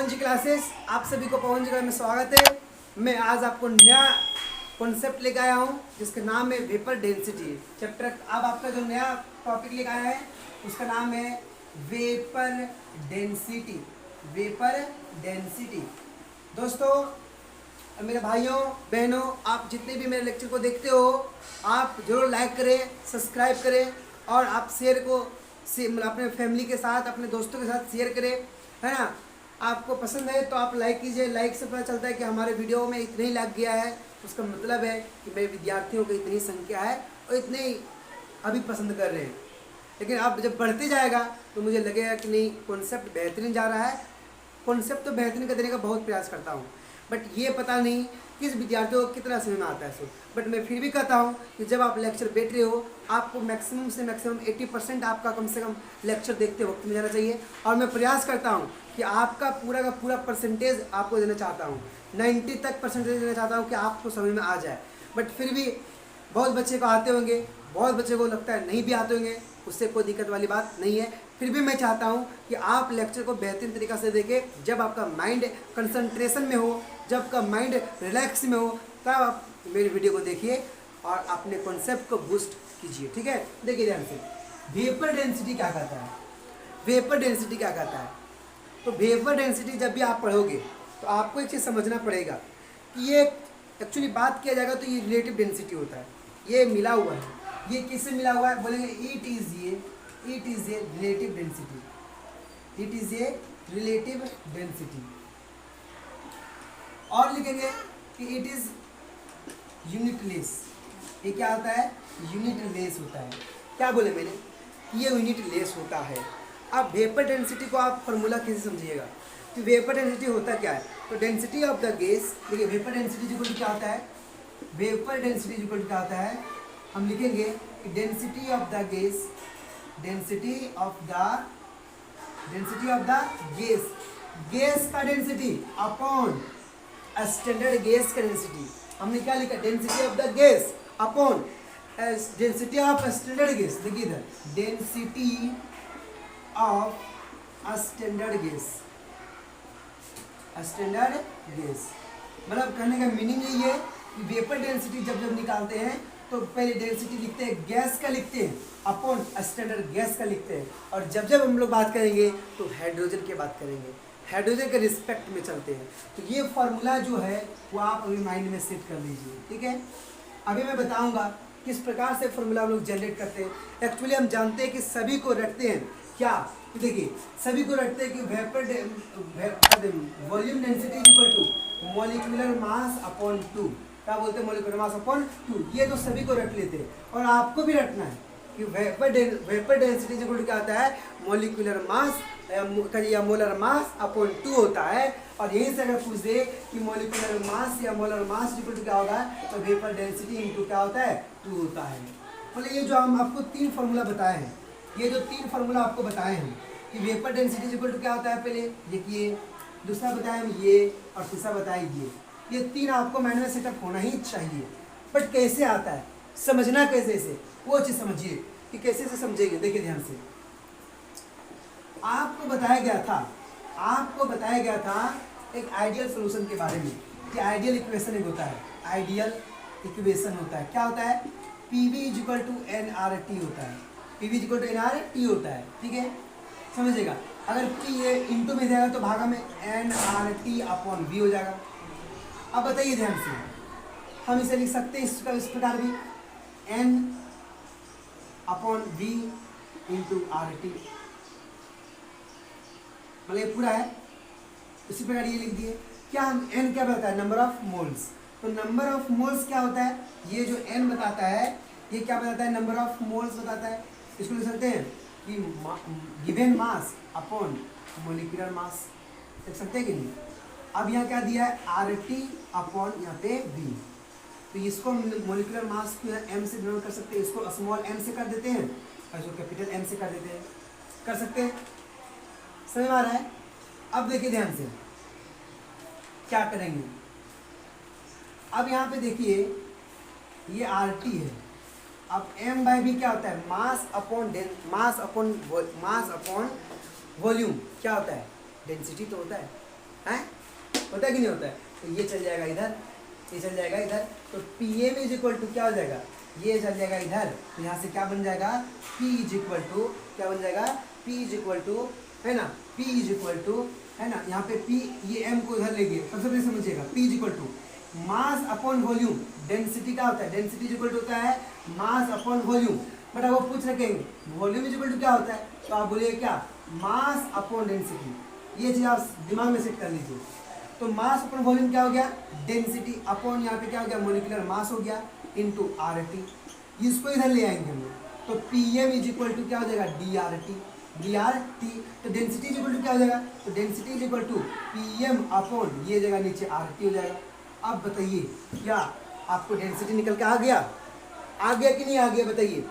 पवन जी classes, आप सभी को पवन जी का में स्वागत है। मैं आज आपको नया कॉन्सेप्ट लेकर आया हूँ जिसका नाम है वेपर डेंसिटी चैप्टर। अब आपका जो नया टॉपिक लेकर आया है उसका नाम है वेपर डेंसिटी। Vapour density. दोस्तों, मेरे भाइयों बहनों, आप जितने भी मेरे लेक्चर को देखते हो आप जरूर लाइक करें, सब्सक्राइब करें और आप शेयर को अपने फैमिली के साथ, अपने दोस्तों के साथ शेयर करें, है ना। आपको पसंद है तो आप लाइक कीजिए। लाइक से पता चलता है कि हमारे वीडियो में इतने ही लाइक गया है, उसका मतलब है कि मेरे विद्यार्थियों की इतनी संख्या है और इतने ही अभी पसंद कर रहे हैं। लेकिन अब जब बढ़ते जाएगा तो मुझे लगेगा कि नहीं, कॉन्सेप्ट बेहतरीन जा रहा है। कॉन्सेप्ट तो बेहतरीन करने का बहुत प्रयास करता हूँ, बट ये पता नहीं किस विद्यार्थियों को कितना समय में आता है सो। बट मैं फिर भी कहता हूँ कि जब आप लेक्चर बैठ रहे हो आपको मैक्सिमम से मैक्सिमम 80% आपका कम से कम लेक्चर देखते वक्त में जाना चाहिए। और मैं प्रयास करता हूँ कि आपका पूरा का पूरा परसेंटेज आपको देना चाहता हूँ, 90 तक परसेंटेज देना चाहता हूँ कि आपको समझ में आ जाए। बट फिर भी बहुत बच्चे को आते होंगे, बहुत बच्चे को लगता है नहीं भी आते होंगे, उससे कोई दिक्कत वाली बात नहीं है। फिर भी मैं चाहता हूँ कि आप लेक्चर को बेहतरीन तरीक़ा से देखें। जब आपका माइंड कंसंट्रेशन में हो, जब आपका माइंड रिलैक्स में हो, तब आप मेरी वीडियो को देखिए और अपने कॉन्सेप्ट को बूस्ट कीजिए। ठीक है, देखिए ध्यान से। वेपर डेंसिटी क्या कहता है? वेपर डेंसिटी क्या कहता है? तो वेपर डेंसिटी जब भी आप पढ़ोगे तो आपको एक चीज़ समझना पड़ेगा कि ये एक्चुअली बात किया जाएगा तो ये रिलेटिव डेंसिटी होता है। ये मिला हुआ है, ये किससे मिला हुआ है? बोलेंगे it is a relative density. It is a relative density. और लिखेंगे कि इट इज यूनिटलेस। ये क्या होता है? यूनिटलेस होता है। क्या बोले मैंने? ये यूनिटलेस होता है। अब वेपर डेंसिटी को आप फॉर्मूला कैसे समझिएगा कि वेपर डेंसिटी होता क्या है? तो डेंसिटी ऑफ द गैस, देखिए वेपर डेंसिटी इक्वल टू क्या होता है? वेपर डेंसिटी इक्वल टू क्या होता है? हम लिखेंगे कि density of the gas, density of the gas, gas का डेंसिटी अपॉन स्टैंडर्ड गैस का डेंसिटी। हमने क्या लिखा? Density of the gas upon density of standard gas. देखिए इधर density of standard gas, standard gas मतलब कहने का मीनिंग यही है कि वेपर डेंसिटी जब जब निकालते हैं तो पहले डेंसिटी लिखते हैं गैस का, लिखते हैं अपॉन स्टैंडर्ड गैस का लिखते हैं। और जब जब हम लोग बात करेंगे तो हाइड्रोजन की बात करेंगे, हाइड्रोजन के रिस्पेक्ट में चलते हैं। तो ये फार्मूला जो है वो आप अभी माइंड में सेट कर लीजिए। ठीक है, अभी मैं बताऊंगा किस प्रकार से फार्मूला हम लोग जनरेट करते हैं। एक्चुअली हम जानते हैं कि सभी को रखते हैं क्या? देखिए सभी को रखते हैं कि vapour volume density equal to molecular mass upon 2। क्या बोलते हैं? Molecular mass upon 2। ये तो सभी को रख लेते हैं और आपको भी रखना है कि वेपर डेंसिटी इक्वल टू क्या होता है? मॉलिक्यूलर मास या मोलर मास अपॉन 2 होता है। और यहीं से अगर पूछ दे कि मॉलिक्यूलर मास या मोलर मास इक्वल टू क्या होगा, तो वेपर डेंसिटी इनटू क्या होता है? 2 होता है। मतलब ये जो हम आपको 3 फार्मूला बताए हैं, ये जो 3 फार्मूला आपको बताए हैं कि वेपर डेंसिटी इक्वल टू क्या होता है, पहले देखिए, दूसरा बताया हम ये, और तीसरा बताया ये 3 आपको माइंड में सेटअप होना ही चाहिए। बट कैसे आता है, समझना कैसे से, वो चीज़ समझिए कि कैसे से समझेंगे। देखिए ध्यान से, आपको बताया गया था एक आइडियल सोल्यूशन के बारे में कि आइडियल इक्वेशन एक होता है, आइडियल इक्वेशन होता है। क्या होता है? PV इक्वल टू nRT होता है। PV इक्वल टू nRT होता है। ठीक है, समझिएगा। अगर P ये इंटू में जाएगा तो भागा में nRT अपॉन V हो जाएगा। अब बताइए ध्यान से, हम इसे लिख सकते हैं इस प्रकार भी, N upon V into RT, मतलब ये पूरा है। इसी प्रकार ये लिख दिए। क्या हम N क्या बताता है? Number of moles. तो नंबर ऑफ मोल्स क्या होता है? ये जो N बताता है ये क्या बताता है? नंबर ऑफ मोल्स बताता है। इसको लिख सकते हैं कि given mass upon molecular mass, लिख सकते हैं कि नहीं? अब यहाँ क्या दिया है? RT अपॉन यहाँ पे V। तो इसको मॉलिक्यूलर मास को M से डिनोट कर सकते हैं, इसको स्मॉल m से कर देते हैं और इसको कैपिटल M से कर देते हैं, कर सकते हैं। समझ आ रहा है? अब देखिए ध्यान से क्या करेंगे। अब यहाँ पे देखिए ये RT है। अब M/V क्या होता है? मास अपॉन वॉल्यूम क्या होता है? डेंसिटी तो होता है है, होता है कि नहीं होता है? तो ये चल जाएगा इधर, ये चल जाएगा इधर, तो Pm इज इक्वल टू क्या हो जाएगा, ये चल जाएगा इधर, तो यहाँ से क्या बन जाएगा, P इज इक्वल टू क्या बन जाएगा, P इज इक्वल टू है ना, P इज इक्वल टू है ना, यहाँ पे P, ये M को इधर लेंगे, सबसे पहले समझिएगा, P is equal to mass upon volume, density क्या होता है, डेंसिटी इज इक्वल टू होता है मास अपॉन वॉल्यूम, बट अब वो पूछ रखेंगे वॉल्यूम इज इक्वल टू क्या होता है, तो आप बोलिए क्या, मास अपॉन डेंसिटी, ये चीज़ आप दिमाग में सेट कर लीजिए। तो मास अपॉन वॉल्यूम क्या हो गया, डेंसिटी अपॉन यहाँ पे क्या हो गया, मोलिकुलर मास हो गया इनटू RT, इसको इधर ले आएंगे हम लोग, तो Pm इज इक्वल टू क्या हो जाएगा, DRT, तो डेंसिटी इज इक्वल टू क्या हो जाएगा, तो density is equal to Pm upon ये जगह नीचे RT हो जाएगा। अब बताइए क्या आपको डेंसिटी निकल के आ गया कि नहीं आ गया, बताइए।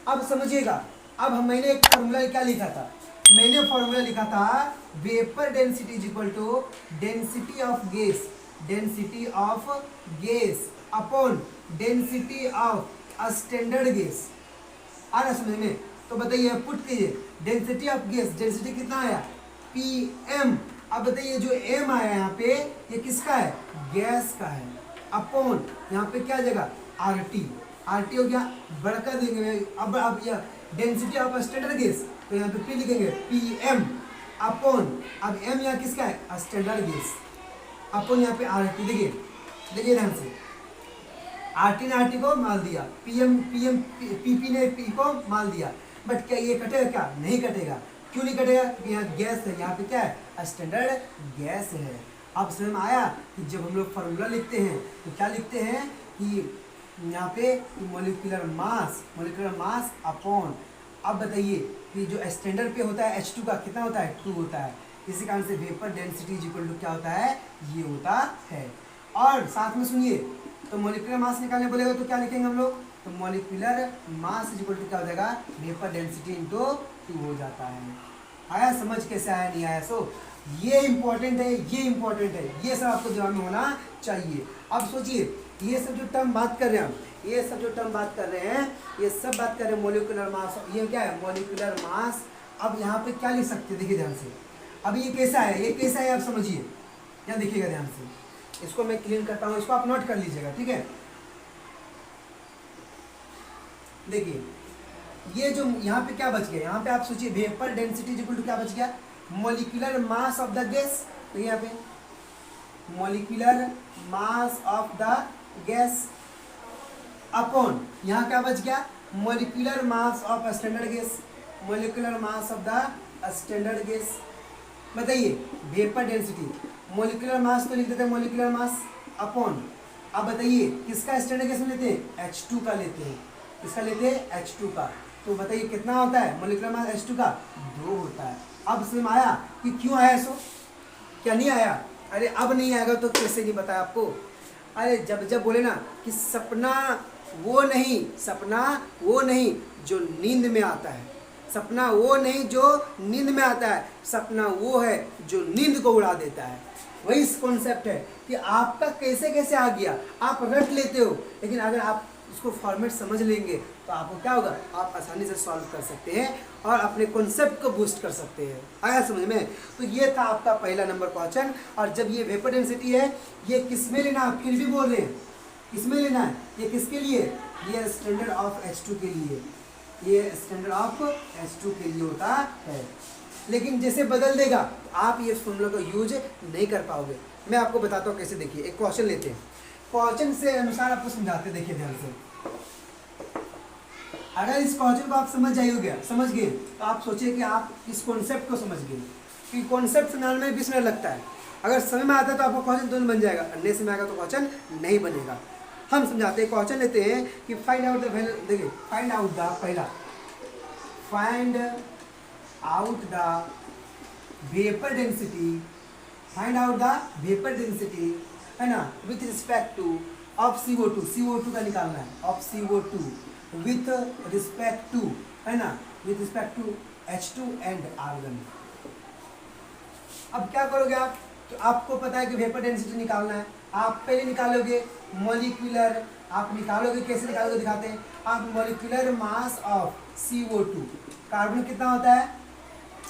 अब समझिएगा, अब मैंने एक फॉर्मूला क्या लिखा था, मैंने फॉर्मूला लिखा था vapour density is equal to density of gas upon density of standard gas, आ रहा समझ में? तो बताइए, पुट कीजिए डेंसिटी ऑफ गैस, डेंसिटी कितना आया, Pm, अब बताइए जो m आया यहाँ पे ये किसका है, गैस का है, अपॉन यहाँ पे क्या जगह RT हो गया, बढ़कर देंगे अब यह डेंसिटी ऑफ स्टैंडर्ड गैस, तो यहाँ पे P लिखेंगे Pm अपॉन, अब m यहाँ किसका है, स्टैंडर्ड गैस, अपॉन यहाँ पे RT, देखिए ध्यान से, RT ने RT को माल दिया, PP ने P को माल दिया, बट क्या ये कटेगा, क्या नहीं कटेगा, क्यों नहीं कटेगा, क्योंकि यहाँ गैस है, यहाँ पे क्या है, स्टैंडर्ड गैस है। अब समझ में आया कि जब हम लोग फार्मूला लिखते हैं तो क्या लिखते हैं कि यहाँ पे मोलिकुलर मास अपॉन, अब बताइए कि जो स्टैंडर्ड पे होता है H2 का कितना होता है, 2 होता है, इसी कारण से vapour density is equal to क्या होता है, ये होता है। और साथ में सुनिए, तो मोलिकुलर मास निकालने बोलेगा तो क्या लिखेंगे हम लोग, तो molecular mass is equal to क्या हो जाएगा, वेपर डेंसिटी इंटू 2 हो जाता है। आया समझ, कैसे आया नहीं आया, सो ये इंपॉर्टेंट है, ये सब आपको दिमाग में होना चाहिए। अब सोचिए, ये सब जो टर्म बात कर रहे हैं हम, ये सब बात कर रहे हैं मोलिकुलर मास, ये क्या है, मोलिकुलर मास। अब यहाँ पे क्या लिख सकते हैं, देखिए ध्यान से, अब ये कैसा है आप समझिए, यहाँ देखिएगा ध्यान से, इसको मैं क्लीन करता हूँ, इसको आप नोट कर लीजिएगा, ठीक है। देखिए ये जो यहाँ पे क्या बच गया, यहाँ पे आप सोचिए वेपर डेंसिटी इक्वल टू क्या बच गया, molecular mass of the gas, तो यहाँ पे molecular mass of the gas upon यहाँ क्या बच गया, molecular mass of standard gas, molecular mass of the standard gas. बताइए वेपर डेंसिटी, मोलिकुलर मास तो लिख देते हैं मोलिकुलर मास अपॉन, अब बताइए किसका स्टैंडर्ड गैस में लेते हैं, H2 का लेते हैं, किसका लेते हैं, H2 का, तो बताइए कितना होता है मोलिकुलर मास H2 का, 2 होता है। अब समझ में आया कि क्यों आया, सो क्या नहीं आया, अरे अब नहीं आएगा तो कैसे नहीं बताया आपको, अरे जब बोले ना कि सपना वो नहीं जो नींद में आता है, सपना वो नहीं जो नींद में आता है, सपना वो है जो नींद को उड़ा देता है। वही कॉन्सेप्ट है कि आपका कैसे आ गया, आप रट लेते हो, लेकिन अगर आप इसको फॉर्मेट समझ लेंगे तो आपको क्या होगा, आप आसानी से सॉल्व कर सकते हैं और अपने कॉन्सेप्ट को बूस्ट कर सकते हैं। आया समझ में? तो ये था आपका पहला नंबर क्वेश्चन। और जब ये वेपर डेंसिटी है, ये किस में लेना, आप फिर भी बोल रहे हैं किसमें लेना है, ये किसके लिए, ये स्टैंडर्ड ऑफ H2 के लिए, ये स्टैंडर्ड ऑफ H2 के लिए होता है। लेकिन जैसे बदल देगा तो आप ये फॉर्मूला को यूज नहीं कर पाओगे। मैं आपको बताता हूँ कैसे। देखिए एक क्वेश्चन लेते हैं, क्वेश्चन से अनुसार आपको समझाते हैं। देखिए ध्यान से, अगर इस क्वेश्चन को आप समझ गए तो आप सोचिए कि आप इस कॉन्सेप्ट को समझ गए, कि कॉन्सेप्ट समझाने में 20 मिनट लगता है। अगर समझ में आता है तो आपका क्वेश्चन तुरंत बन जाएगा, नहीं समझ आएगा तो क्वेश्चन नहीं बनेगा। हम समझाते हैं, क्वेश्चन लेते हैं कि फाइंड आउट द वैल्यू। देखिए find out the vapour density, है ना, with respect two of CO2 का निकालना है, of CO2 with respect to, है ना, with respect to H2 and argon. अब क्या करोगे आप, तो आपको पता है कि वेपर डेंसिटी निकालना है। आप पहले निकालोगे मॉलिक्यूलर, आप निकालोगे कैसे निकालोगे दिखाते हैं। आप molecular mass of CO2, carbon कितना होता है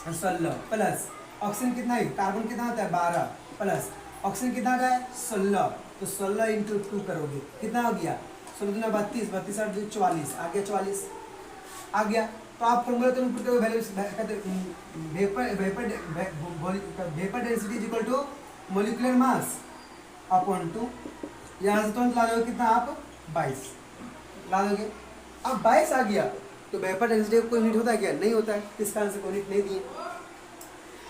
16 प्लस ऑक्सीजन कितना है, कार्बन कितना होता है 12 प्लस ऑक्सीजन कितना का है 16, तो 16 इंटू 2 करोगे कितना हो गया 16 दूना 32, 32 8 दूनी 44, आ गया 44 आ गया। तो आप फॉर्मूला तुम पुट करोगे value vapour density is equal to molecular mass upon 2, यहाँ से तुरंत ला दोगे कितना आप 22 ला दोगे। अब 22 आ गया तो वेपर डेंसिटी कोई यूनिट होता है क्या, नहीं होता है, इसका आंसर कोई यूनिट नहीं दिए,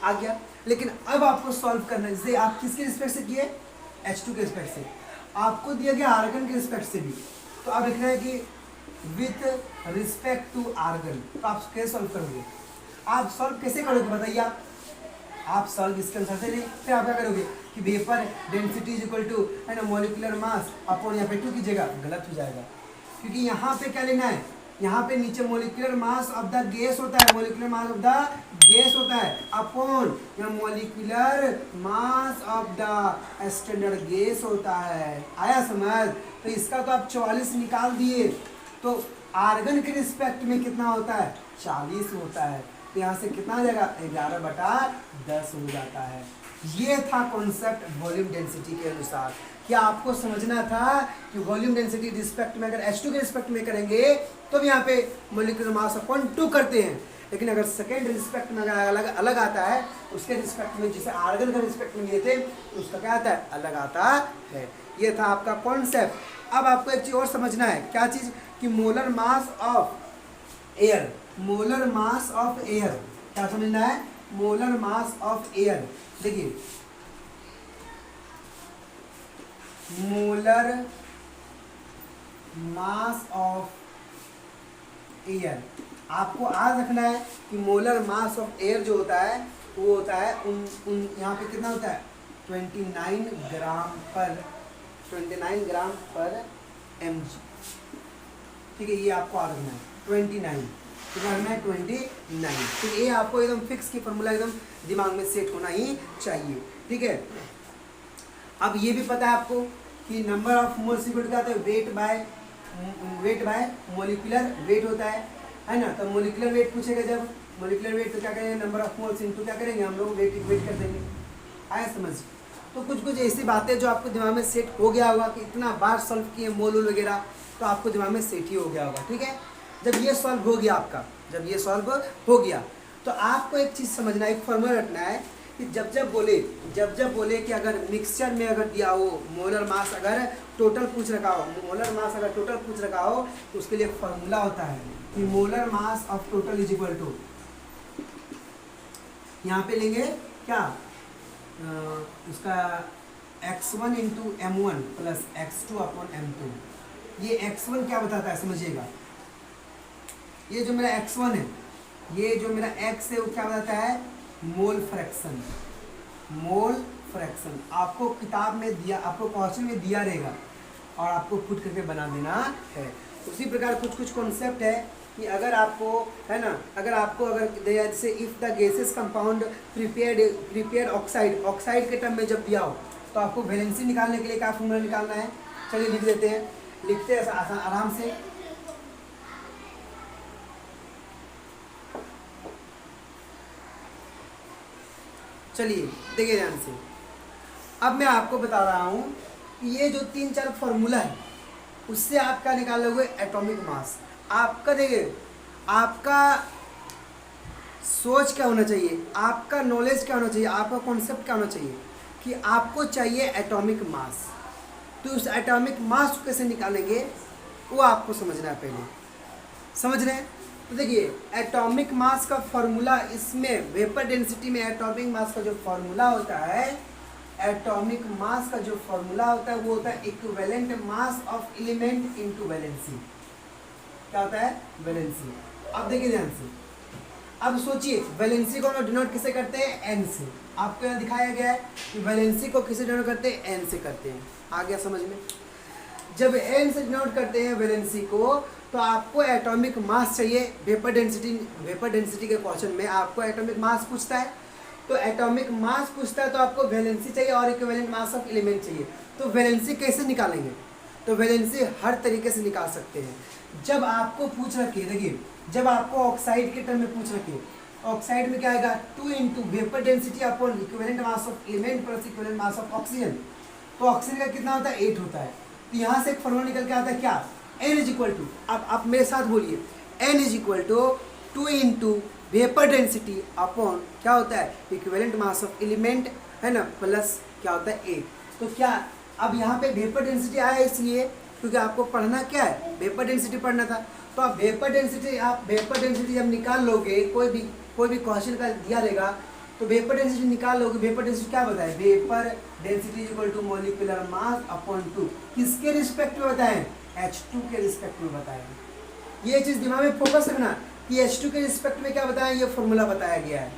आ गया। लेकिन अब आपको सॉल्व करना है, जैसे आप किसके रिस्पेक्ट से किए H2 के रिस्पेक्ट से, आपको दिया गया आर्गन के रिस्पेक्ट से भी, तो आप लिखना है कि विथ रिस्पेक्ट टू आर्गन, तो आप कैसे सॉल्व करोगे, आप सॉल्व कैसे करोगे बताइए आप सॉल्व इसके अनुसार से नहीं, फिर आप क्या करोगे कि vapour density is equal to है ना मोलिकुलर मास अपॉन यहाँ पे 2 कीजिएगा, गलत हो जाएगा, क्योंकि यहाँ पे क्या लेना है, यहाँ पे नीचे molecular mass of the gas होता है, molecular mass of the gas होता है अपॉन या molecular mass of the standard gas होता है, आया समझ। तो इसका तो आप 44 निकाल दिए, तो आर्गन के रिस्पेक्ट में कितना होता है 40 होता है, तो यहाँ से कितना आ जाएगा 11/10 हो जाता है। ये था कॉन्सेप्ट वॉल्यूम डेंसिटी के अनुसार। क्या आपको समझना था कि वॉल्यूम डेंसिटी रिस्पेक्ट में अगर H2 के रिस्पेक्ट में करेंगे तो यहाँ पे मोलिकुलर मास अपॉन 2 करते हैं, लेकिन अगर सेकेंड रिस्पेक्ट में अगर अलग अलग आता है उसके रिस्पेक्ट में, जिसे आर्गन के रिस्पेक्ट में लिए थे उसका क्या आता है अलग आता है। ये था आपका कॉन्सेप्ट। अब आपको एक चीज़ और समझना है, क्या चीज़ कि molar mass of air, molar mass of air क्या समझना है, मोलर मास ऑफ एयर। देखिए मोलर मास ऑफ एयर, आपको आज रखना है कि मोलर मास ऑफ एयर जो होता है वो होता है उन यहाँ पे कितना होता है 29 ग्राम पर mg, ठीक है, ये आपको आज रखना है 29, कितना रखना है 29, तो ये आपको एकदम फिक्स की फॉर्मूला एकदम दिमाग में सेट होना ही चाहिए, ठीक है। अब ये भी पता है आपको कि नंबर ऑफ मोल्स इक्वल क्या होता है वेट बाय मोलिकुलर वेट होता है ना। तो मोलिकुलर वेट पूछेगा, जब मोलिकुलर वेट तो क्या करेंगे नंबर ऑफ मोल्स इनटू क्या करेंगे हम लोग वेट कर देंगे, आया समझ। तो कुछ ऐसी बातें जो आपको दिमाग में सेट हो गया होगा कि इतना बार सॉल्व किए मोल वगैरह, तो आपको दिमाग में सेट ही हो गया होगा, ठीक है। जब ये सॉल्व हो गया आपका, जब ये सॉल्व हो गया तो आपको एक चीज़ समझना है, एक फॉर्मूला रखना है कि जब बोले कि अगर मिक्सचर में अगर दिया हो मोलर मास अगर टोटल पूछ रखा हो, मोलर मास अगर टोटल पूछ रखा हो तो उसके लिए एक फॉर्मूला होता है कि molar mass of total is equal to, यहाँ पे लेंगे क्या उसका x1 into m1 plus x2 upon m2। ये x1 क्या बताता है समझिएगा, ये जो मेरा x1 है, ये जो मेरा x है वो क्या बताता है मोल फ्रैक्शन, मोल फ्रैक्शन आपको किताब में दिया, आपको क्वेश्चन में दिया रहेगा और आपको पुट करके बना देना है। उसी प्रकार कुछ कॉन्सेप्ट है कि अगर आपको है ना, अगर जैसे if the gases compound prepared oxide के टर्म में जब दिया हो तो आपको वैलेंसी निकालने के लिए क्या फॉर्मूला निकालना है, चलिए लिख देते हैं, लिखते हैं आसान आराम से। चलिए देखिए ध्यान से, अब मैं आपको बता रहा हूँ कि ये जो 3-4 फॉर्मूला है उससे आप क्या निकाल लोगे एटॉमिक मास। आपका देखिए, आपका सोच क्या होना चाहिए, आपका नॉलेज क्या होना चाहिए, आपका कॉन्सेप्ट क्या होना चाहिए कि आपको चाहिए एटॉमिक मास, तो उस एटॉमिक मास को कैसे निकालेंगे वो आपको समझना है पहले, समझ रहे हैं। तो देखिए एटॉमिक मास का फॉर्मूला, इसमें वेपर डेंसिटी में एटॉमिक मास का जो फॉर्मूला होता है, एटॉमिक मास का जो फॉर्मूला होता है वो होता है equivalent mass of element into valency. क्या होता है वैलेंसी। अब देखिए ध्यान से, अब सोचिए वैलेंसी को डिनोट किसे करते हैं n से, आपको यहाँ दिखाया गया है कि वैलेंसी को किसे डिनोट करते हैं n से करते हैं, आ गया समझ में। जब n से डिनोट करते हैं वैलेंसी को तो आपको एटॉमिक मास चाहिए, वेपर डेंसिटी के क्वेश्चन में आपको एटॉमिक मास पूछता है, तो एटॉमिक मास पूछता है तो आपको वैलेंसी चाहिए और इक्विवेलेंट मास ऑफ एलिमेंट चाहिए। तो वैलेंसी कैसे निकालेंगे, तो वैलेंसी हर तरीके से निकाल सकते हैं। जब आपको पूछ रखिए, देखिए जब आपको ऑक्साइड के टर्म में पूछ रखिए ऑक्साइड में क्या आएगा 2 into vapour density upon equivalent mass of element plus equivalent mass of oxygen. तो ऑक्सीजन का कितना होता है 8 होता है। तो यहाँ से एक फॉर्मूला निकल के आता है क्या, N इज इक्वल टू, अब आप मेरे साथ बोलिए, N is equal to 2 into vapour density upon क्या होता है इक्विवेलेंट मास ऑफ एलिमेंट, है ना, प्लस क्या होता है 8। तो क्या अब यहाँ पे वेपर डेंसिटी आया इसलिए क्योंकि आपको पढ़ना क्या है, वेपर डेंसिटी पढ़ना था। तो आप वेपर डेंसिटी जब निकाल लोगे, कोई भी क्वेश्चन का दिया रहेगा तो वेपर डेंसिटी निकाल लोगे। वेपर डेंसिटी क्या बताए, vapour density is equal to molecular mass upon 2, किसके रिस्पेक्ट में बताएं, H2 के रिस्पेक्ट में बताएं। ये चीज़ दिमाग में फोकस रखना कि H2 के रिस्पेक्ट में क्या बताया, ये फॉर्मूला बताया गया है।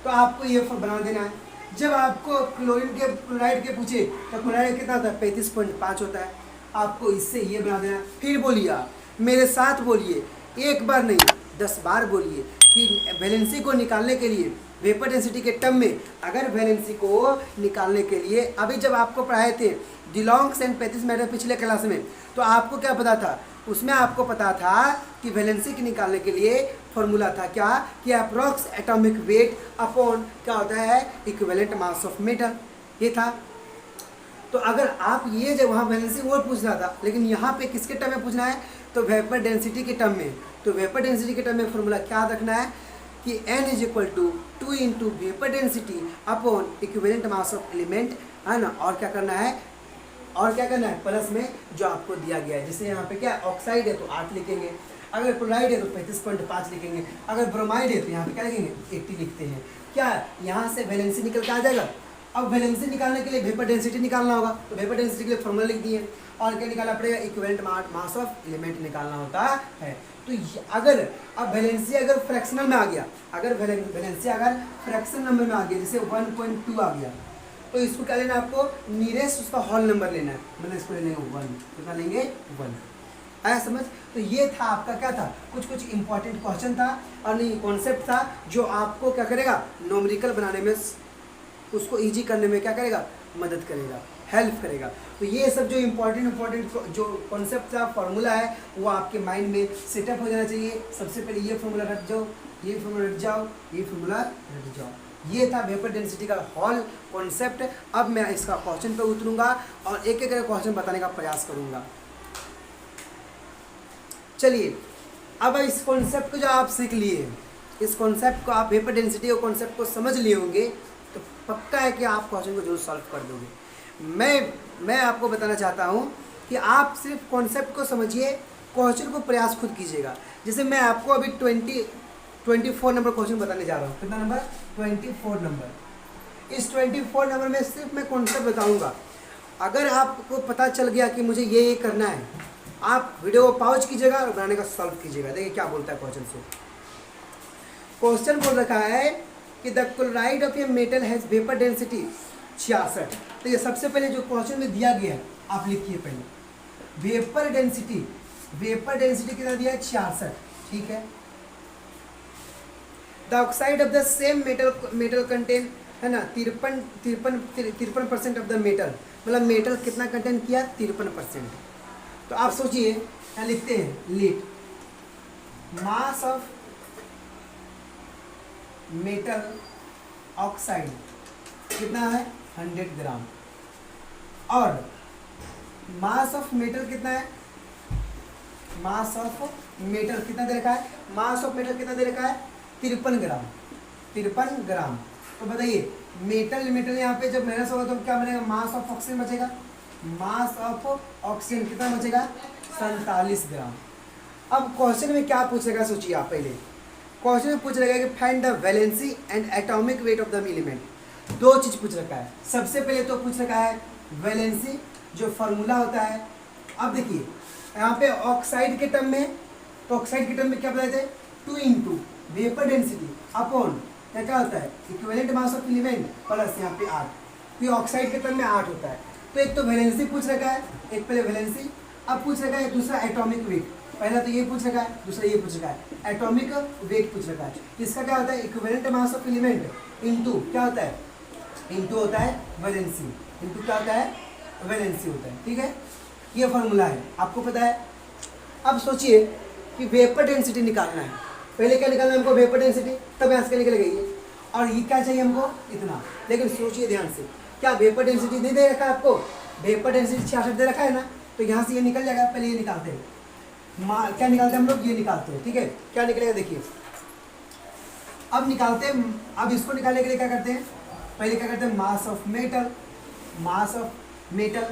तो आपको ये बना देना है। जब आपको क्लोराइड के पूछे तो क्लोराइड कितना होता है 35.5 होता है, आपको इससे ये बना देना है। फिर बोलिए आप मेरे साथ बोलिए, एक बार नहीं 10 बार बोलिए कि वैलेंसी को निकालने के लिए वेपर डेंसिटी के टर्म में, अगर वैलेंसी को निकालने के लिए अभी जब आपको पढ़ाए थे डिलॉन्ग्स एंड पैथिस मैटर पिछले क्लास में, तो आपको क्या पता था, उसमें आपको पता था कि वैलेंसी के निकालने के लिए फॉर्मूला था क्या, कि अप्रॉक्स एटॉमिक वेट अपॉन क्या होता है इक्विवेलेंट मास ऑफ मेटल, ये था। तो अगर आप ये जब वहाँ वैलेंसी वो पूछना था, लेकिन यहाँ पे किसके टर्म में पूछना है, तो वेपर डेंसिटी के टर्म में। तो वेपर डेंसिटी के टर्म में फॉर्मूला क्या रखना है कि N is equal to 2 into vapour density upon equivalent mass of element, है ना, और क्या करना है प्लस में जो आपको दिया गया है। जैसे यहाँ पे क्या ऑक्साइड है तो 8 लिखेंगे, अगर क्लोराइड है तो 35.5 लिखेंगे, अगर ब्रोमाइड है तो यहाँ पे क्या लिखेंगे 80 लिखते हैं। क्या यहाँ से वैलेंसी निकल के आ जाएगा। अब वैलेंसी निकालने के लिए वेपर डेंसिटी निकालना होगा, तो वेपर डेंसिटी के लिए फॉर्मूला लिख दिए और क्या निकालना पड़ेगा इक्विवेलेंट मास ऑफ एलिमेंट निकालना होता है। तो अगर अब वैलेंसी अगर फ्रैक्शनल में आ गया, अगर वैलेंसी अगर फ्रैक्शन नंबर में आ गया, जैसे 1.2 आ गया, तो इसको क्या लेना है आपको, नियरेस्ट उसका होल नंबर लेना है, मतलब इसको ले लेंगे 1, कितना लेंगे 1, आया समझ। तो ये था आपका क्या था, कुछ इंपॉर्टेंट क्वेश्चन था और नहीं कॉन्सेप्ट था जो आपको क्या करेगा न्यूमेरिकल बनाने में, उसको इजी करने में क्या करेगा, मदद करेगा, हेल्प करेगा। तो ये सब जो इम्पोर्टेंट जो कॉन्सेप्ट था, फार्मूला है, वो आपके माइंड में सेटअप हो जाना चाहिए। सबसे पहले ये फार्मूला रट जाओ, ये फार्मूला रट जाओ, ये फार्मूला रट जाओ। ये था वेपर डेंसिटी का होल कॉन्सेप्ट। अब मैं इसका क्वेश्चन पे उतरूंगा और एक एक क्वेश्चन बताने का प्रयास करूंगा। चलिए, अब इस कॉन्सेप्ट को जो आप सीख लिए, इस कॉन्सेप्ट को आप वेपर डेंसिटी और कॉन्सेप्ट को समझ लिए होंगे, तो पक्का है कि आप क्वेश्चन को जरूर सॉल्व कर दोगे। मैं आपको बताना चाहता हूँ कि आप सिर्फ कॉन्सेप्ट को समझिए, क्वेश्चन को प्रयास खुद कीजिएगा। जैसे मैं आपको अभी 24 नंबर क्वेश्चन बताने जा रहा हूँ। कितना नंबर, 24 नंबर। इस 24 नंबर में सिर्फ मैं कॉन्सेप्ट बताऊँगा। अगर आपको पता चल गया कि मुझे ये करना है, आप वीडियो को पॉज कीजिएगा और बनाने का सॉल्व कीजिएगा। देखिए क्या बोलता है क्वेश्चन से। क्वेश्चन बोल रखा है कि the chloride of a metal has vapour density 66। तो ये सबसे पहले जो क्वेश्चन में दिया गया है आप लिखिए पहले, वेपर डेंसिटी कितना दिया है 66, ठीक है। The oxide of the same metal contain, है ना, 53% ऑफ द मेटल, मतलब मेटल कितना कंटेन किया 53%। तो आप सोचिए, यहाँ लिखते हैं लीट मास ऑफ मेटल ऑक्साइड कितना है 100 ग्राम, और मास ऑफ मेटल कितना है, मास ऑफ मेटल कितना दे रखा है, मास ऑफ मेटल कितना दे रखा है 53 ग्राम, 53 ग्राम। तो बताइए मेटल यहाँ पे जब माइनस होगा तो क्या बनेगा, मास ऑफ ऑक्सीजन बचेगा, मास ऑफ ऑक्सीजन कितना बचेगा 47 ग्राम। अब क्वेश्चन में क्या पूछेगा, सोचिए आप पहले। क्वेश्चन में पूछ रखा है कि find the valency and atomic weight of the element. दो चीज पूछ रखा है। सबसे पहले तो पूछ रखा है वैलेंसी, जो फार्मूला होता है। अब देखिए यहाँ पे ऑक्साइड के टर्म में, तो ऑक्साइड के टर्म में क्या बताए थे 2 इंटू वेपर डेंसिटी अपॉन क्या होता है equivalent mass of element plus यहाँ पे 8। तो ये ऑक्साइड के टर्म में 8 होता है। तो एक तो वैलेंसी पूछ रखा है, एक पहले वैलेंसी, अब पूछ रखा है दूसरा एटॉमिक वेट। पहला तो ये पूछ रखा है, दूसरा ये पूछ रखा है एटॉमिक वेट पूछ रखा है। इसका क्या होता है equivalent mass of element into क्या होता है, इंटू होता है वैलेंसी, इंटू क्या होता है वैलेंसी होता है, ठीक है। ये फॉर्मूला है, आपको पता है। अब सोचिए कि वेपर डेंसिटी निकालना है, पहले क्या निकालना है हमको, वेपर डेंसिटी, तब यहाँ से क्या निकलेगा ये, और ये क्या चाहिए हमको, इतना। लेकिन सोचिए ध्यान से, क्या वेपर डेंसिटी नहीं दे रखा है आपको, वेपर डेंसिटी 66 दे रखा है ना, तो यहाँ से ये निकल जाएगा। पहले ये निकालते हैं, क्या निकालते हैं हम लोग, ये निकालते हैं, ठीक है। क्या निकलेगा देखिए, अब निकालते हैं। अब इसको निकालने के लिए क्या करते हैं, पहले क्या करते हैं, मास of metal, mass of metal,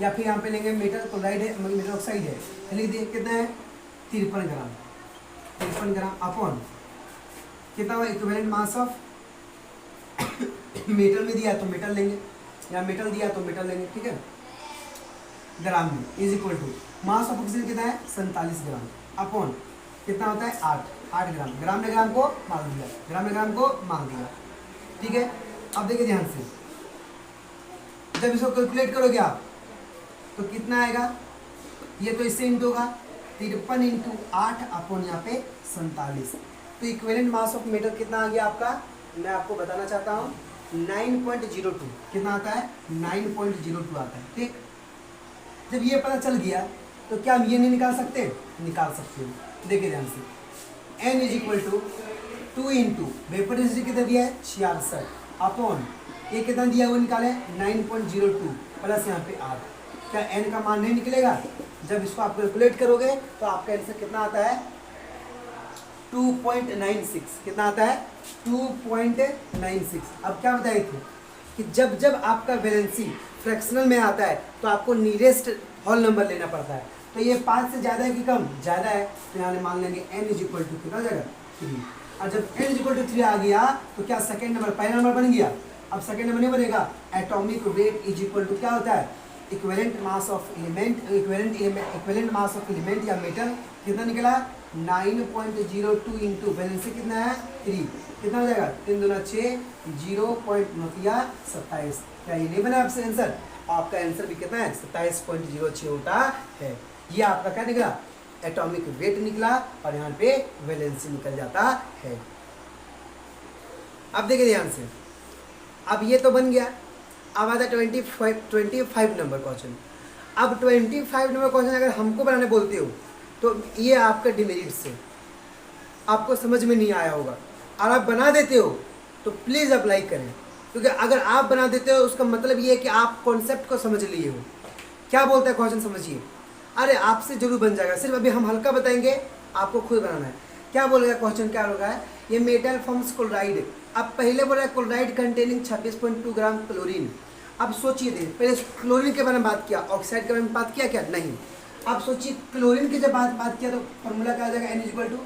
या फिर यहाँ पे लेंगे मेटल क्लोराइड है, मेटल ऑक्साइड है, लिख दिए कितना है, 53 ग्राम, 53 ग्राम अपॉन कितना हुआ, इक्विवेलेंट मास ऑफ मेटल में दिया तो मेटल लेंगे, या मेटल दिया तो मेटल लेंगे, ठीक है, ग्राम में, is equal to mass of oxygen कितना है, 47 ग्राम अपॉन कितना होता है, 8 ग्राम। ग्राम ने ग्राम को मार दिया, ग्राम ने ग्राम को मार दिया, ठीक है। अब देखिए ध्यान से, जब इसको कैलकुलेट करोगे आप तो कितना आएगा, ये तो इससे इंटू होगा, 53 इंटू 8 अपॉन यहाँ पे 47। तो इक्विवेलेंट मास ऑफ मेटल कितना आ गया आपका, मैं आपको बताना चाहता हूँ 9.02, कितना आता है, 9.02 आता है, ठीक। जब ये पता चल गया तो क्या हम ये नहीं निकाल सकते, निकाल सकते हो। देखिए ध्यान से, n is equal to 2 into vapour density कितना दिया है, 66 अपॉन ये कितना दिया है वो निकाले 9.02 प्लस यहाँ पे 8। क्या n का मान नहीं निकलेगा, जब इसको आप कैलकुलेट करोगे तो आपका आंसर कितना आता है, 2.96, कितना आता है, 2.96। अब क्या बताए थे कि जब जब आपका वैलेंसी फ्रैक्शनल में आता है तो आपको नियरेस्ट होल नंबर लेना पड़ता है। तो ये 5 से ज़्यादा है कि कम, ज़्यादा है, तो यहाँ मान लेंगे n इज इक्वल टू कितना हो जाएगा, 3। और जब n इज इक्वल टू 3 आ गया तो क्या सेकेंड नंबर, पहला नंबर बन गया, अब सेकेंड नंबर नहीं बनेगा। Atomic weight is equal to क्या होता है, equivalent mass of element, equivalent mass of element या मेटल कितना निकला, 9.02 इंटू वैलेंसी कितना है, 3, कितना हो जाएगा, 3 दूना 6, 0.27। क्या ये नहीं बना आपसे आंसर, आपका आंसर भी कितना है, 27.06 होता है। ये आपका क्या निकला, एटॉमिक वेट निकला, और यहाँ पे वैलेंसी निकल जाता है। अब देखिए ध्यान से, अब ये तो बन गया, अब आता 25 नंबर क्वेश्चन। अब 25 नंबर क्वेश्चन अगर हमको बनाने बोलते हो तो ये आपका डिमेरिट से आपको समझ में नहीं आया होगा, और आप बना देते हो तो प्लीज़ अप्लाई करें, क्योंकि अगर आप बना देते हो उसका मतलब ये है कि आप कॉन्सेप्ट को समझ लिए हो। क्या बोलता है क्वेश्चन समझिए, अरे आपसे जरूर बन जाएगा, सिर्फ अभी हम हल्का बताएंगे, आपको खुद बनाना है। क्या बोलेगा क्वेश्चन, क्या होगा, ये मेटल फॉर्म्स क्लोराइड। अब पहले बोला क्लोराइड कंटेनिंग 26.2 ग्राम क्लोरीन। अब सोचिए दे, पहले क्लोरीन के बारे में बात किया, ऑक्साइड के बारे में बात किया क्या, नहीं। अब सोचिए क्लोरीन की जब बात किया तो फॉर्मूला क्या आ जाएगा, n equal to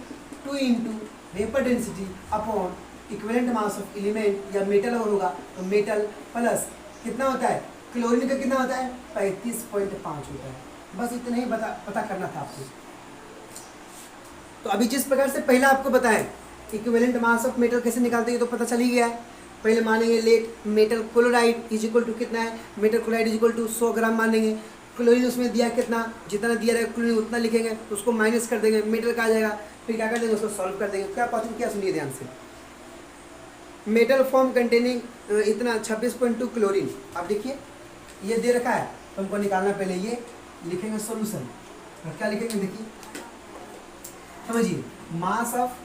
2 into vapour density upon equivalent mass of element या मेटल और होगा तो मेटल प्लस कितना होता है, क्लोरीन का कितना होता है, 35.5 होता है। बस इतना ही पता करना था आपको। तो अभी जिस प्रकार से पहला आपको बताएं इक्विवेलेंट मास ऑफ मेटल कैसे निकालते हैं तो पता चल ही गया है। पहले मानेंगे let metal chloride is equal to कितना है, metal chloride is equal to 100 gram मानेंगे। क्लोरीन उसमें दिया कितना, जितना दिया रहेगा क्लोरीन उतना लिखेंगे, उसको माइनस कर देंगे, मेटल का आ जाएगा, फिर क्या कर देंगे उसको सॉल्व कर देंगे। क्या क्वेश्चन क्या सुनिए ध्यान से, मेटल फॉर्म कंटेनिंग इतना 26.2 क्लोरीन। अब देखिए ये दे रखा है तो हमको निकालना, पहले ये लिखेंगे सॉल्यूशन। क्या लिखेंगे देखिए, समझिए, मास ऑफ,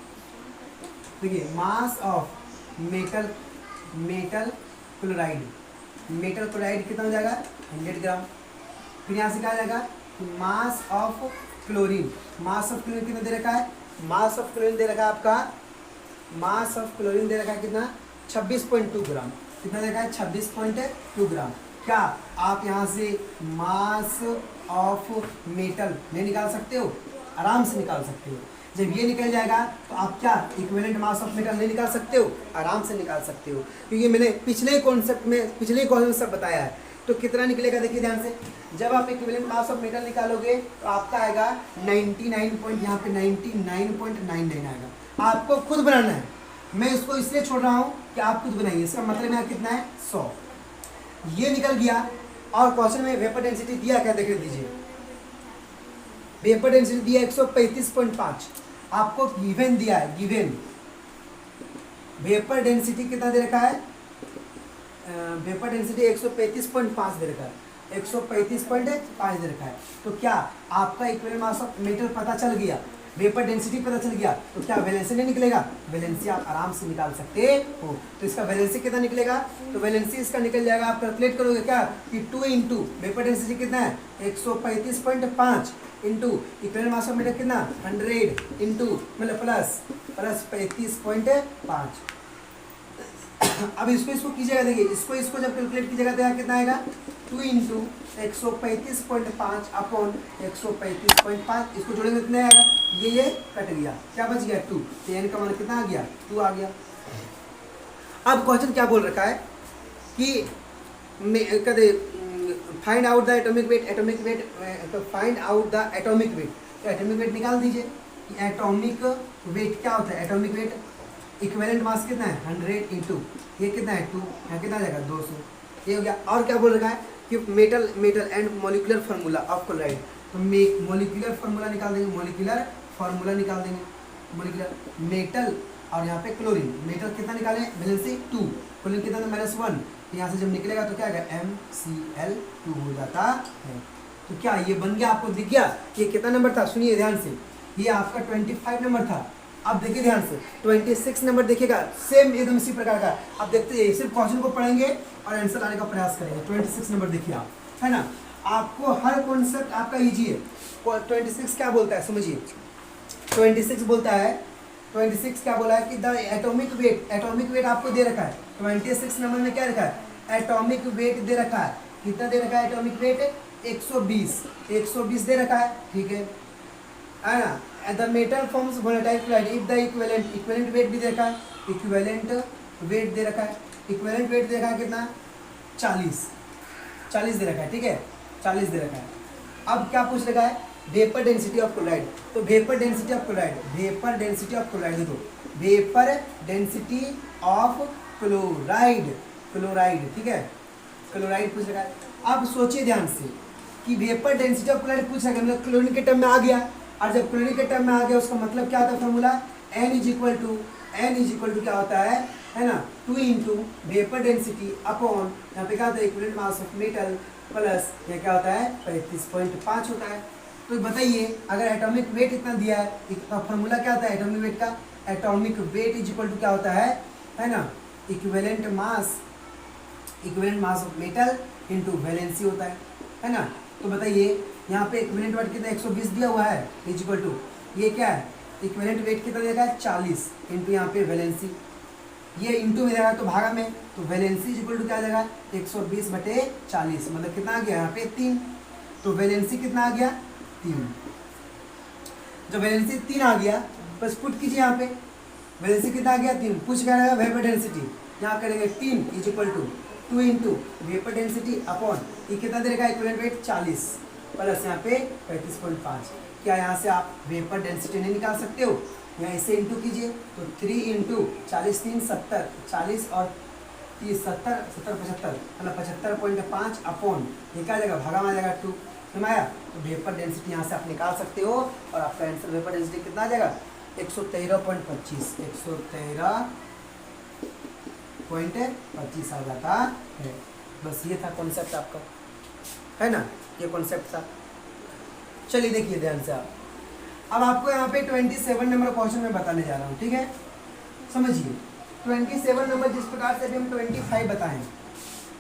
देखिए मास of metal chloride, metal chloride कितना हो जाएगा 100 ग्राम। फिर यहाँ से क्या आ जाएगा mass of chlorine, mass of chlorine कितना दे रखा है, मास ऑफ क्लोरीन दे रखा है आपका, मास ऑफ क्लोरीन दे रखा है कितना 26.2 ग्राम। कितना दे रखा है 26.2 ग्राम। क्या आप यहाँ से मास ऑफ मेटल नहीं निकाल सकते हो, आराम से निकाल सकते हो। जब ये निकल जाएगा तो आप क्या इक्विवेलेंट मास ऑफ मेटल नहीं निकाल सकते हो, आराम से निकाल सकते हो, क्योंकि मैंने पिछले कॉन्सेप्ट में पिछले क्वेश्चन सब बताया है। तो कितना निकलेगा देखिए ध्यान से, जब आप इक्विवेलेंट मास ऑफ मेटल निकालोगे तो आपका आएगा 99 यहाँ पे 99.99 आएगा। आपको खुद बनाना है, मैं इसको इसलिए छोड़ रहा हूँ कि आप खुद बनाइए। इसका मतलब यहाँ कितना है 100। ये निकल गया। और क्वेश्चन में वेपर डेंसिटी दिया क्या देख लीजिए, वेपर डेंसिटी दिया 135.5, आपको गिवन दिया है, गिवन वेपर डेंसिटी कितना दे रखा है, वेपर डेंसिटी 135.5 दे रखा है, 135.5 दे रखा है। तो क्या आपका इक्विवेलेंट मास ऑफ मेटल पता चल गया। वेपर डेंसिटी पता चल गया तो क्या वैलेंसी नहीं निकलेगा, वैलेंसी आप आराम से निकाल सकते हो। तो इसका वैलेंसी कितना निकलेगा, तो वैलेंसी इसका निकल जाएगा, आप कैलकुलेट करोगे क्या कि 2 इंटू वेपर डेंसिटी कितना है 135.5 into equivalent mass of metal कितना 100 इंटू मतलब प्लस 35.5। अब इसको कीजिएगा, देखिए इसको जब कैलकुलेट कीजिएगा तो यहाँ कितना आएगा 2 इंटू 135.5 अपॉन 135.5, इसको जोड़ेंगे कितना आएगा, ये कट गया, क्या बच गया 2, तो एन का मान कितना आ गया 2 आ गया। अब क्वेश्चन क्या बोल रखा है कि कहते find out the atomic weight, तो find out the atomic weight, तो एटॉमिक वेट निकाल दीजिए। एटॉमिक वेट क्या होता है, एटॉमिक वेट इक्विवेलेंट मास कितना है 100 इंटू ये कितना है 2, यहाँ कितना आ जाएगा 200, ये हो गया। और क्या बोल रखा है कि metal and molecular formula of chloride, तो मॉलिक्यूलर फार्मूला निकाल देंगे, मॉलिक्यूलर मॉलिक्यूलर मेटल और यहाँ पे क्लोरीन, मेटल कितना निकाले वैलेंसी 2, क्लोरीन कितना -1, यहाँ से जब निकलेगा तो क्या आएगा MCl2 हो जाता है। तो क्या ये बन गया, आपको दिख गया ये कितना नंबर था, सुनिए ध्यान से, ये आपका 25 नंबर था। अब देखिए ध्यान से 26 नंबर देखिएगा, सेम एकदम इसी प्रकार का, आप देखते हैं सिर्फ क्वेश्चन को पढ़ेंगे और आंसर लाने का प्रयास करेंगे। 26 नंबर देखिए आप, है ना, आपको हर कॉन्सेप्ट आपका इजी है। 26 क्या बोलता है समझिए, 26 बोलता है, 26 क्या बोला है कि द एटॉमिक वेट आपको दे रखा है 26 नंबर में, क्या रखा है एटॉमिक वेट दे रखा है, कितना दे रखा है एटॉमिक वेट 120 दे रखा है, ठीक है ना। The metal forms volatile chloride if the equivalent weight भी दे रखा है, इक्विवेलेंट वेट दे रखा है कितना 40 दे रखा है, ठीक है 40 दे रखा है। अब क्या पूछ रखा है वेपर डेंसिटी ऑफ क्लोराइड, तो वेपर डेंसिटी ऑफ क्लोराइड देखो, वेपर डेंसिटी ऑफ क्लोराइड, ठीक है क्लोराइड पूछ रखा है। अब सोचिए ध्यान से कि वेपर डेंसिटी ऑफ क्लोराइड पूछ रखा है, मतलब क्लोरीन के टर्म में आ गया, और जब क्लोरीन के टर्म में आ गया उसका मतलब क्या होता है formula N is equal to क्या होता है ना 2 इंटू वेपर डेंसिटी अपॉन यहाँ पे क्या होता है equivalent mass of metal plus ये क्या होता है 35.5 होता है। तो बताइए अगर एटॉमिक वेट इतना दिया है, फॉर्मूला क्या होता है एटॉमिक वेट का, atomic weight is equal to क्या होता है ना equivalent mass of metal into valency होता है ना। तो बताइए यहाँ पे इक्विवेलेंट वेट कितना 120 दिया हुआ है इज इक्वल टू ये क्या है इक्विवेलेंट वेट कितना देगा 40 इंटू यहाँ पे वैलेंसी, ये इंटू में देगा तो भागा में, तो वैलेंसी इज इक्वल टू क्या आ जाएगा 120/40, मतलब कितना आ गया यहाँ पे 3, तो वैलेंसी कितना आ गया 3। जब वैलेंसी 3 आ गया बस पुट कीजिए यहाँ पे, वैलेंसी कितना आ गया 3, पूछ क्या रहेगा वेपर डेंसिटी, यहाँ करेंगे 3 is equal to 2 into vapour density upon ये कितना देगा इक्विवेलेंट वेट 40 प्लस यहाँ पे 35.5। क्या यहाँ से आप वेपर डेंसिटी नहीं निकाल सकते हो, यहाँ इसे इंटू कीजिए तो 3 इंटू 40 3 70, 40 और 30 70 75 मतलब 75.5 अपॉन ये क्या आ जाएगा भागा में आ जाएगा 2, समझ आया। तो वेपर डेंसिटी यहाँ से आप निकाल सकते हो और आपका आंसर वेपर डेंसिटी कितना आ जाएगा 113.25 आ जाता है। बस ये था कॉन्सेप्ट आपका, है ना, ये कॉन्सेप्ट था। चलिए देखिए ध्यान से आप, अब आपको यहाँ पे 27 नंबर क्वेश्चन में बताने जा रहा हूँ, ठीक है समझिए 27 नंबर जिस प्रकार से अभी हम 25 बताएं,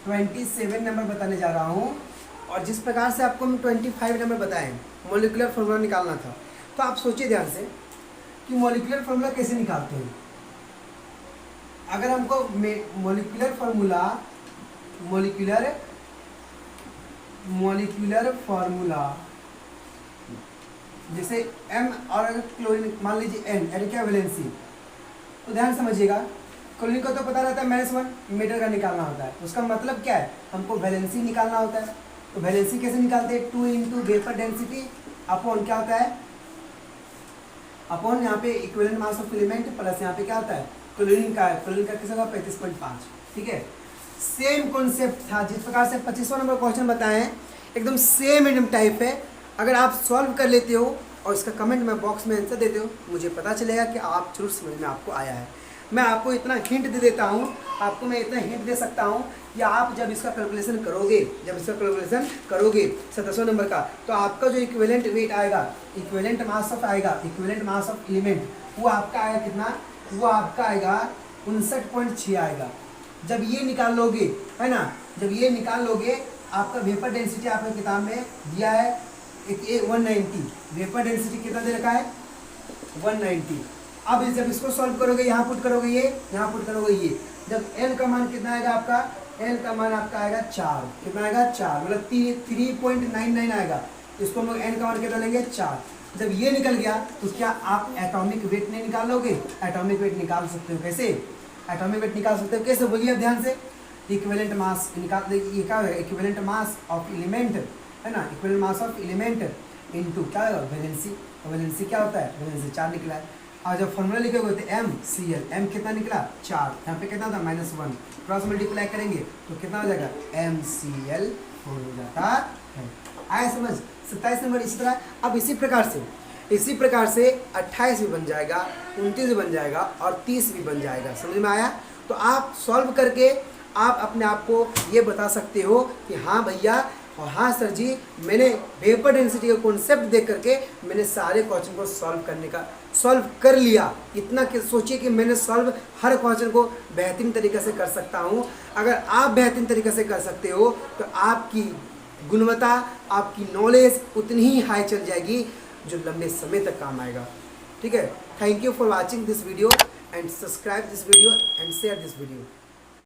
27 नंबर बताने जा रहा हूँ और जिस प्रकार से आपको हम 25 नंबर बताएं मॉलिक्यूलर फार्मूला निकालना था, तो आप सोचिए ध्यान से कि मॉलिक्यूलर फार्मूला कैसे निकालते हैं। अगर हमको मॉलिक्यूलर फार्मूला जैसे M और अगर क्लोरीन मान लीजिए N क्या वैलेंसी, तो ध्यान समझिएगा क्लोरीन को तो पता रहता है -1 मेटल का निकालना होता है, उसका मतलब क्या है हमको वैलेंसी निकालना होता है। तो वैलेंसी कैसे निकालते हैं 2 इंटू वेपर डेंसिटी अपॉन क्या होता है अपॉन यहाँ पे equivalent mass of element plus यहाँ पे क्या होता है क्लोरीन का किस होगा 35.5, ठीक है। सेम कॉन्सेप्ट था जिस प्रकार से 25वां नंबर क्वेश्चन बताए हैं, एकदम सेम टाइप है। अगर आप सॉल्व कर लेते हो और इसका कमेंट में बॉक्स में आंसर देते हो, मुझे पता चलेगा कि आप जरूर समझ में आपको आया है। मैं आपको इतना हिंट दे देता हूँ, आपको मैं इतना हिंट दे सकता हूँ कि आप जब इसका कैलकुलेशन करोगे 17वां नंबर का, तो आपका जो इक्विवेलेंट वेट आएगा, इक्विवेलेंट मास ऑफ एलिमेंट, वो आपका आएगा कितना, वो आपका आएगा 59.6 आएगा। जब ये निकाल लोगे, है ना, जब ये निकाल लोगे, आपका वेपर डेंसिटी आपके किताब में दिया है 190, वेपर डेंसिटी कितना दे रखा है 190। अब जब इसको सॉल्व करोगे, यहाँ पुट करोगे ये, यहाँ पुट करोगे ये, जब n का मान कितना आएगा आपका, n का मान आपका आएगा 4, कितना आएगा 4, मतलब 3.99 आएगा। इसको हम लोग n का मान कितना लेंगे 4। जब ये निकल गया तो क्या आप एटॉमिक वेट नहीं निकाल लोगे? एटॉमिक वेट निकाल सकते हो। कैसे एटॉमिक वेट निकाल सकते हो? कैसे बोलिए ध्यान से। इक्विवेलेंट मास निकाल, ये क्या है, इक्विवेलेंट मास ऑफ एलिमेंट, है ना, equivalent mass of element into क्या होगा, वैलेंसी। वैलेंसी क्या होता है, वैलेंसी 4 निकला है। और जब फॉर्मूला लिखे तो MCl, M कितना निकला 4, यहाँ पे कितना था -1, क्रॉस मल्टीप्लाई करेंगे तो कितना हो जाएगा MCl4 हो जाता है। आया समझ। 27 नंबर इसी तरह। अब इसी प्रकार से 28 भी बन जाएगा, 29 भी बन जाएगा और 30 भी बन जाएगा। समझ में आया? तो आप सॉल्व करके आप अपने आप को ये बता सकते हो कि हाँ भैया और हाँ सर जी, मैंने वेपर डेंसिटी का कॉन्सेप्ट देख करके मैंने सारे क्वेश्चन को सॉल्व कर लिया। इतना कि सोचिए कि मैंने सॉल्व हर क्वेश्चन को बेहतरीन तरीके से कर सकता हूँ। अगर आप बेहतरीन तरीके से कर सकते हो तो आपकी गुणवत्ता, आपकी नॉलेज उतनी ही हाई चल जाएगी जो लंबे समय तक काम आएगा। ठीक है। Thank you for watching this video and subscribe this video and share this video.